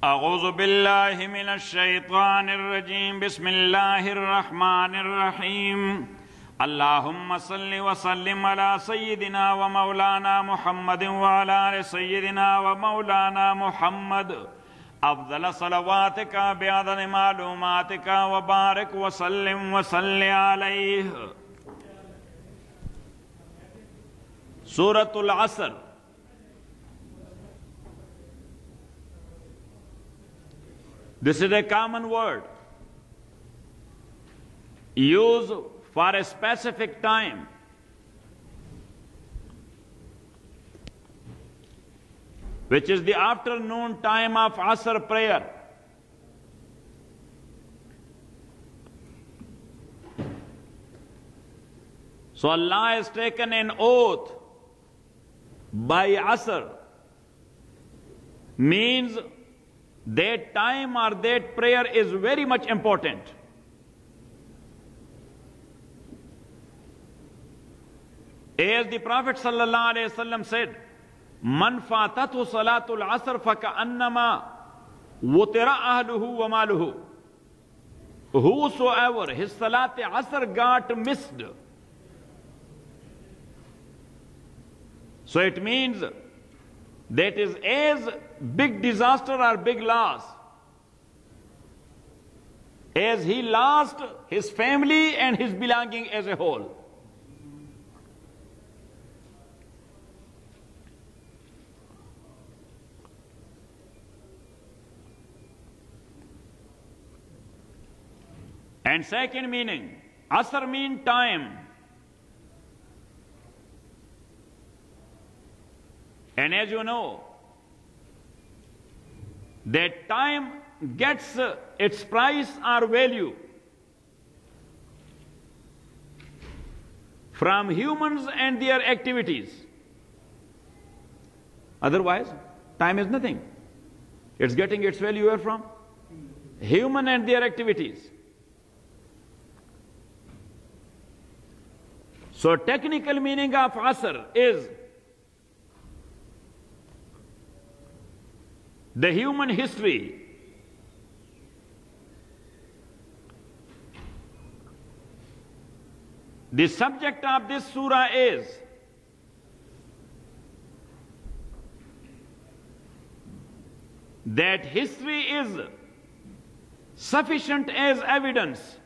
अऊज़ु बिल्लाहि मिनश शैतानिर रजीम बिस्मिल्लाहिर रहमानिर रहीम अल्लाहुम्मा सल्लि व सल्लिम अला सय्यिदिना व मौलाना मुहम्मदिन व अला आलि सय्यिदिना व मौलाना मुहम्मद अफ़ज़ल सलवातिका बिअदद मालूमातिका व बारिक व सल्लिम व सल्लि अलैहि। सूरतुल असर। This is a common word used for a specific time. Which is the afternoon time of Asr prayer. So Allah has taken an oath by Asr, means that time or that prayer is very much important. As the Prophet sallallahu alaihi wasallam said, "Man fatatu salatul asr faka'annama wutira ahluhu wa maluhu." Whosoever his salat asr got missed. So it means that is as big disaster or big loss as he lost his family and his belonging as a whole. And second meaning, asr mean time. And as you know, that time gets its price or value from humans and their activities. Otherwise, time is nothing. It's getting its value where from? Human and their activities. So technical meaning of asr is the human history. The subject of this surah is that history is sufficient as evidence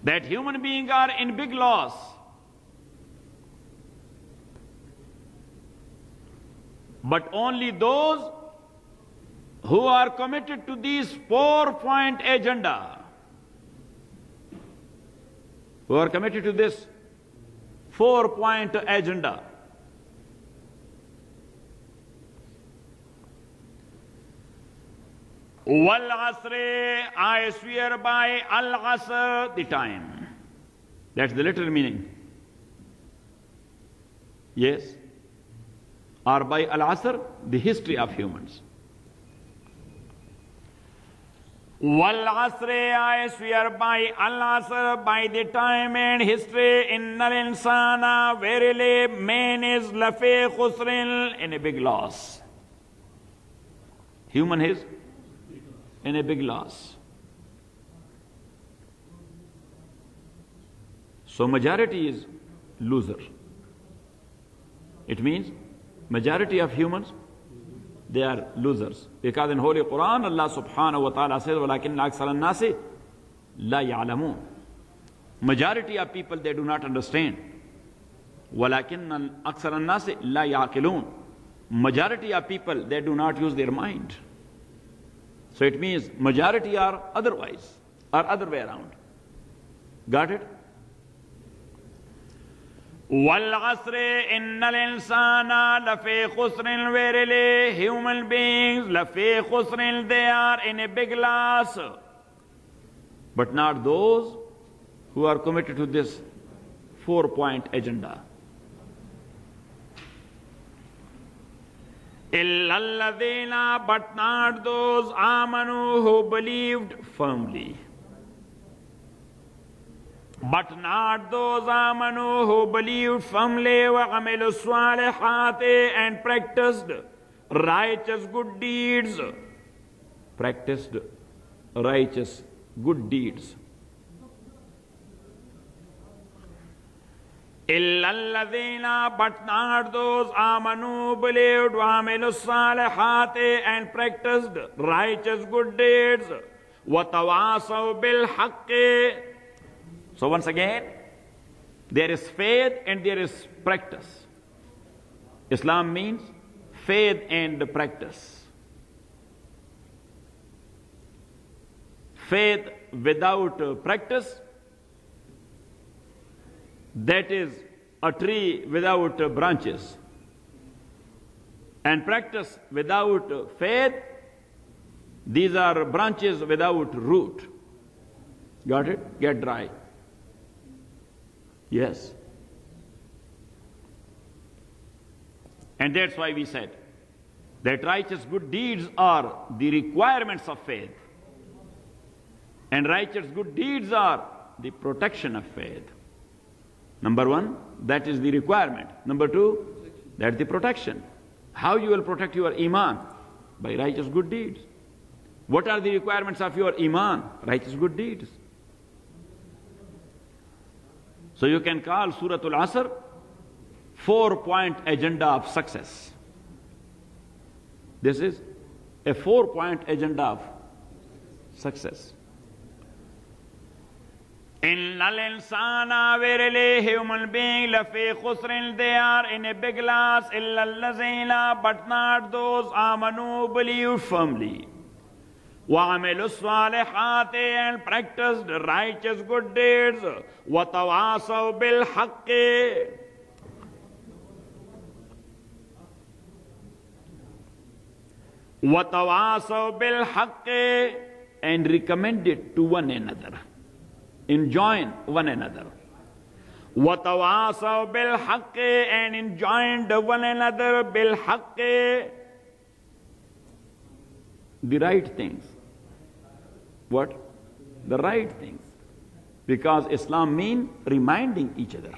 that human beings are in big loss. But only those who are committed to this 4-point agenda, who are committed to this 4-point agenda, Wal Asri, I swear by Al Asr, the time. That's the literal meaning. Yes. Or by Al-Asr, the history of humans. Wal-Asri, I swear by Al-Asr, by the time and history, Innal insana, verily man is lafi khusrin, in a big loss. Human is in a big loss. So majority is loser. It means majority of humans, they are losers. Because in Holy Quran, Allah subhanahu wa ta'ala says, وَلَكِنَّ أَكْثَرَ النَّاسِ لَا يَعْلَمُونَ. Majority of people, they do not understand. وَلَكِنَّ أَكْثَرَ النَّاسِ لَا يَعْقِلُونَ. Majority of people, they do not use their mind. So it means majority are otherwise, or other way around. Got it? وَالْعَصْرِ إِنَّ الْإِنسَانَ لَفِي خُسْرٍ, verily human beings لَفِي خُسْرٍ, they are in a big loss. But not those who are committed to this 4-point agenda. إِلَّا الَّذِينَ, but not those آمَنُوا, who believed firmly. But not those amanu who believed firmly wa amilu salihati and practiced righteous good deeds. Practiced righteous good deeds. إِلَّا الَّذِينَ but not those amanu believed wa amilu salihati and practiced righteous good deeds. وَتَوَاصَوْا بِالْحَقِّ. So once again, there is faith and there is practice. Islam means faith and practice. Faith without practice, that is a tree without branches. And practice without faith, these are branches without root. Got it? Get dry. Yes. And that's why we said that righteous good deeds are the requirements of faith. And righteous good deeds are the protection of faith. Number one, that is the requirement. Number two, that's the protection. How you will protect your iman? By righteous good deeds. What are the requirements of your iman? Righteous good deeds. So you can call Surah Al-Asr 4-point agenda of success. This is a 4-point agenda of success. Innal insana, verily human being, lafi khusrin, they are in a big loss, illa allazina, but not those amanu, believe firmly. وَعَمِلُوا الصَّالِحَاتِ and practiced righteous good deeds. وَتَوَاصَوْا بِالْحَقِّ وَتَوَاصَوْا بِالْحَقِّ and recommend it to one another. Enjoin one another. وَتَوَاصَوْا بِالْحَقِّ and enjoined one another بِالْحَقِّ the right things. What? The right things. Because Islam means reminding each other.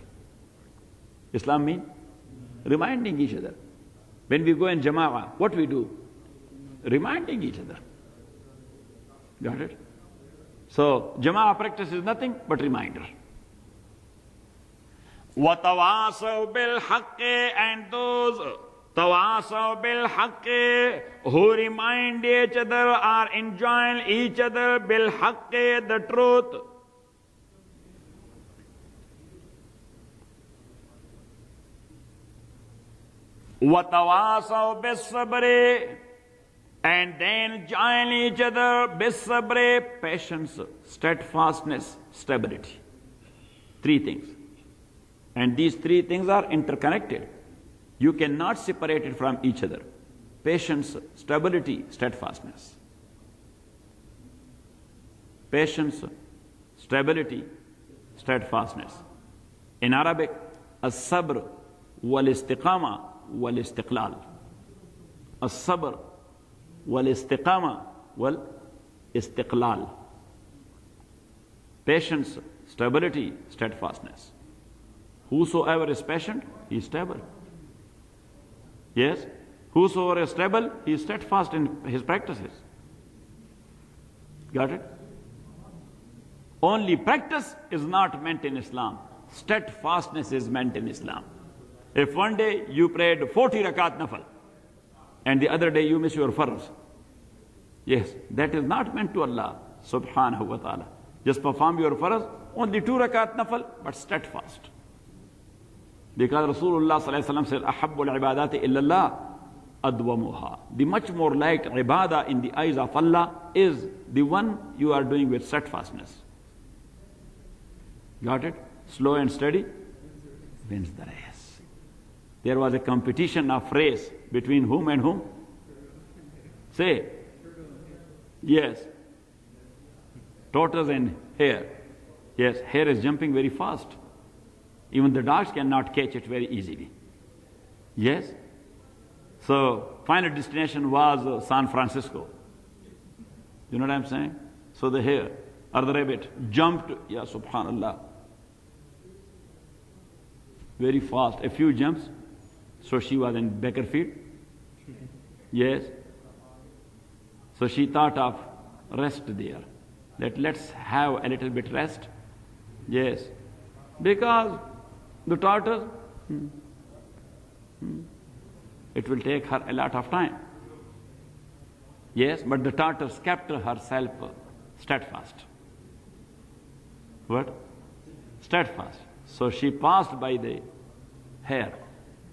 Islam means reminding each other. When we go in Jama'ah, what we do? Reminding each other. Got it? So, Jama'ah practice is nothing but reminder. وَتَوَاصَوْا بِالْحَقِّ and those Tawasaw bil haqqi who remind each other or enjoin each other bil haqqi, the truth. Watawasaw bis sabri and then join each other bis sabri, patience, steadfastness, stability. 3 things. And these 3 things are interconnected. You cannot separate it from each other. Patience, stability, steadfastness. Patience, stability, steadfastness. In Arabic, as-sabr wal-istiqama wal-istiqlal. As-sabr wal-istiqama wal-istiqlal. Patience, stability, steadfastness. Whosoever is patient, he is stable. Yes? Whosoever is stable, he is steadfast in his practices. Got it? Only practice is not meant in Islam. Steadfastness is meant in Islam. If one day you prayed 40 rakat nafal, and the other day you miss your farz, yes, that is not meant to Allah subhanahu wa ta'ala. Just perform your farz, only 2 rakat nafal, but steadfast. Because Rasulullah sallallahu alaihi wasallam said, "Ahabbul ibadati illallah adwamuha." The much more liked ibadah in the eyes of Allah is the one you are doing with steadfastness. Got it? Slow and steady wins the race. There was a competition of race between whom and whom? Say. Yes. Tortoise and hare. Yes, hare is jumping very fast. Even the dogs cannot catch it very easily. Yes? So, final destination was San Francisco. You know what I'm saying? So the hare or the rabbit jumped, ya subhanallah, very fast, a few jumps. So she was in Bakerfield. Yes. So she thought of rest there. That let's have a little bit rest. Yes. Because the tortoise, it will take her a lot of time. Yes, but the tortoise kept herself steadfast. What? Steadfast. So she passed by the hare.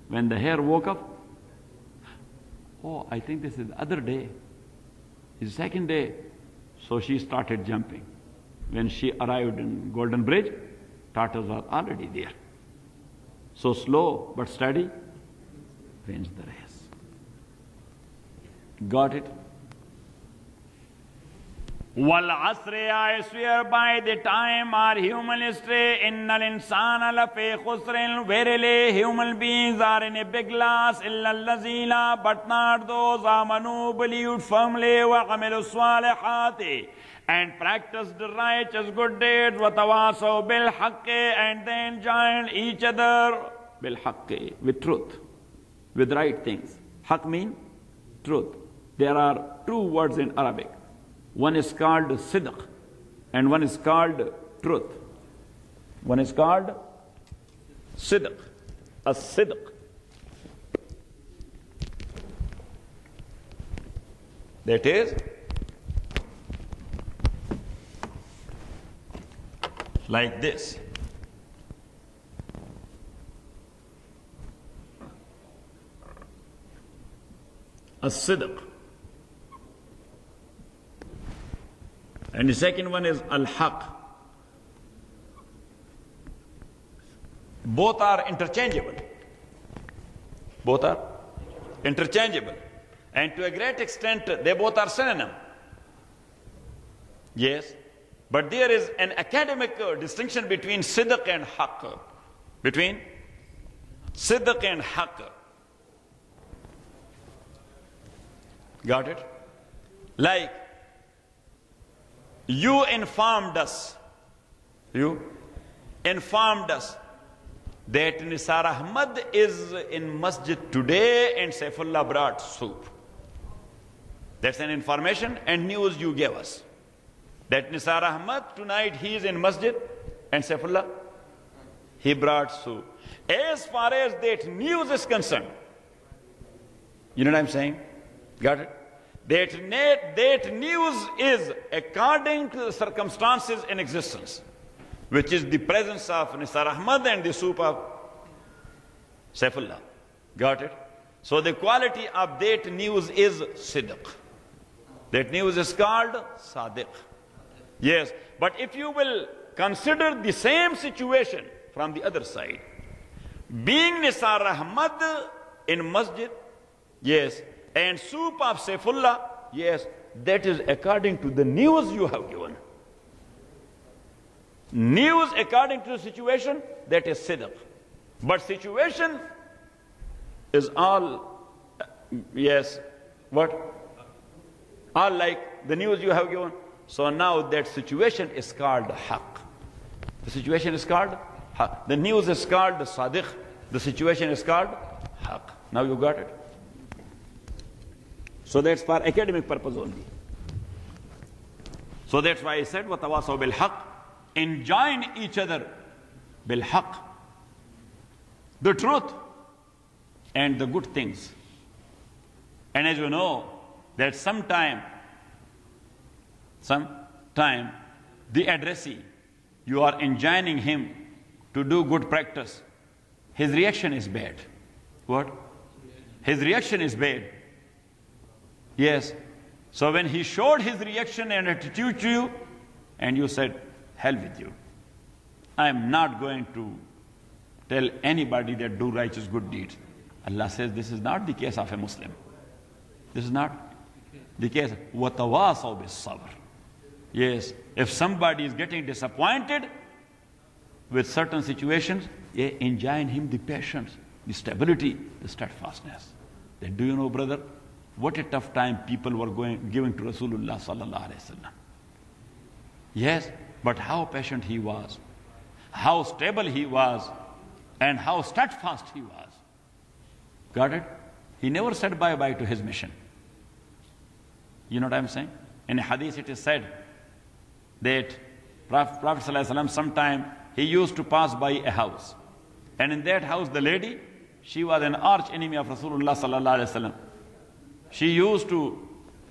When the hare woke up, oh, I think this is the other day. It's the second day. So she started jumping. When she arrived in Golden Bridge, tortoise was already there. So slow but steady, wins the race. Got it? Wal asri, I swear by the time our human history, innal insana lafi khusrin, verily human beings are in a big loss, illa allazina, but not those amanu, believed firmly, wa amilu salihati, and practiced the righteous good deeds, wa tawasaw bil haqqi, and then joined each other bil haqqi, with truth, with right things. Haqq means truth. There are two words in Arabic. One is called sidq and one is called truth. One is called sidq, as-sidq. That is like this. As-sidq. And the second one is al-haq. Both are interchangeable. Both are interchangeable. And to a great extent, they both are synonym. Yes. But there is an academic distinction between sidq and haqq. Between sidq and haqq. Got it? Like, you informed us that Nisar Ahmad is in masjid today and Saifullah brought soup. That's an information and news you gave us. That Nisar Ahmad tonight he is in masjid and Saifullah, he brought soup. As far as that news is concerned, you know what I'm saying? Got it? That news is according to the circumstances in existence, which is the presence of Nisar Ahmad and the soup of Saifullah. Got it? So the quality of that news is sidq. That news is called sadiq. Yes, but if you will consider the same situation from the other side, being Nisar Ahmad in masjid, yes, and soup of Saifullah, yes, that is according to the news you have given. News according to the situation, that is sidq. But situation is all, yes, what? All like the news you have given. So now that situation is called haqq. The situation is called haqq. The news is called sadiq. The situation is called haqq. Now you got it? So that's for academic purpose only. So that's why I said, وَتَوَاصَوْا بِالْحَقِّ, enjoin each other bil-haqq, the truth and the good things. And as you know, that sometime the addressee, you are enjoining him to do good practice, his reaction is bad. What? His reaction is bad. Yes. So when he showed his reaction and attitude to you, and you said, hell with you. I am not going to tell anybody that do righteous good deeds. Allah says this is not the case of a Muslim. This is not the case. وَتَوَاصَوْا بِالصَّبْرِ. Yes. If somebody is getting disappointed with certain situations, enjoin him the patience, the stability, the steadfastness. Then do you know, brother, what a tough time people were giving to Rasulullah sallallahu alaihi wasallam. Yes, but how patient he was, how stable he was. and how steadfast he was. Got it? He never said bye-bye to his mission. You know what I'm saying? In a hadith it is said that Prophet ﷺ sometime he used to pass by a house. And in that house the lady, she was an arch enemy of Rasulullah sallallahu alaihi wasallam. She used to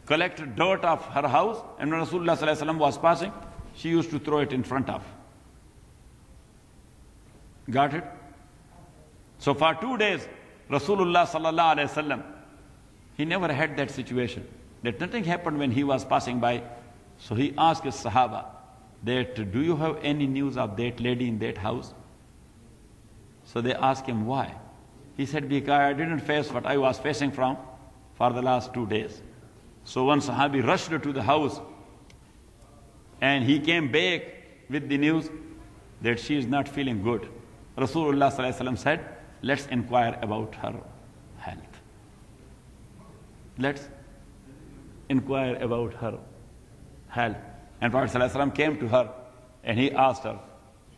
collect dirt of her house, and when Rasulullah sallallahu alaihi wasallam was passing, she used to throw it in front of. Got it? So for 2 days, Rasulullah sallallahu alaihi wasallam, he never had that situation. That nothing happened when he was passing by. So he asked his Sahaba that, do you have any news of that lady in that house? So they asked him why. He said, because I didn't face what I was facing from for the last 2 days. So one Sahabi rushed to the house and he came back with the news that she is not feeling good. Rasulullah sallallahu alaihi wasallam said, let's inquire about her health. Let's inquire about her health. And Prophet sallallahu alaihi wasallam came to her and he asked her,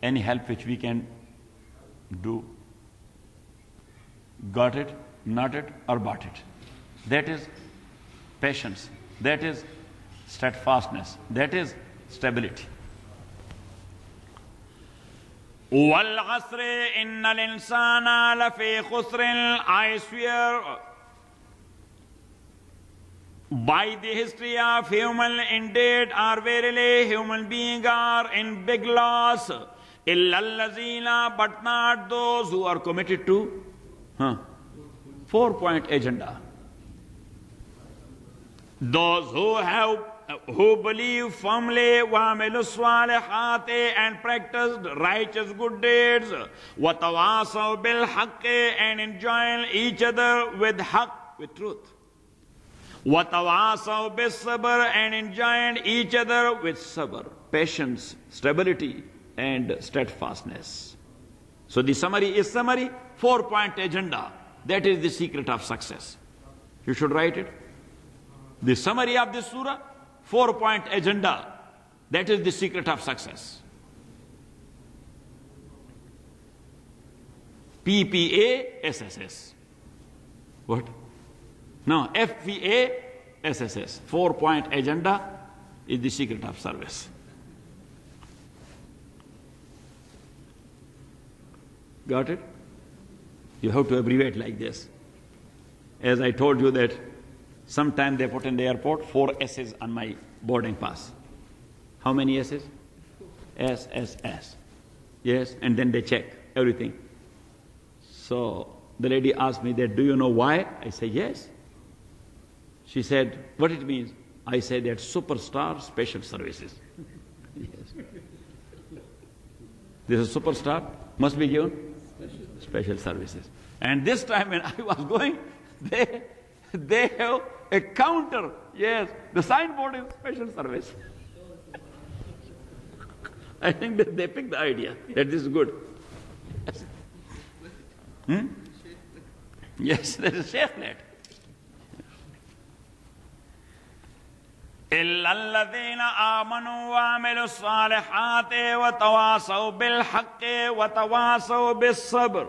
any help which we can do? Got it, not it, or bought it. That is patience. That is steadfastness. That is stability. وَالْعَصْرِ إِنَّ الْإِنسَانَ لَفِي خُسْرٍ. I swear by the history of human, indeed, or verily human beings are in big loss. إِلَّا الَّذِينَ, but not those who are committed to 4-point agenda. Those who believe firmly, وَعَمِلُوا الصَّالِحَاتِ, and practiced righteous good deeds, وَتَوَاصَوْا بِالْحَقِّ, and enjoin each other with haqq, with truth. وَتَوَاصَوْا بِالصَّبْرِ, and enjoin each other with sabr, patience, stability, and steadfastness. So the summary is 4-point agenda. That is the secret of success. You should write it. The summary of this surah, 4-point agenda. That is the secret of success. PPASSS. What? No, FPASSS. 4-point agenda is the secret of service. Got it? You have to abbreviate like this. As I told you that sometime they put in the airport 4 S's on my boarding pass. How many S's? S, S, S. Yes, and then they check everything. So the lady asked me that, do you know why? I say, yes. She said, what it means? I said that superstar special services. Yes. This is superstar, must be given special services. And this time when I was going, they have a counter. Yes, the signboard is special service. I think that they picked the idea that this is good. Yes, there is a safe net. إِلَّا الَّذِينَ آمَنُوا وَعَمِلُوا الصَّالِحَاتِ وَتَوَاصَوْا بِالْحَقِّ وَتَوَاصَوْا بِالصَّبْرِ.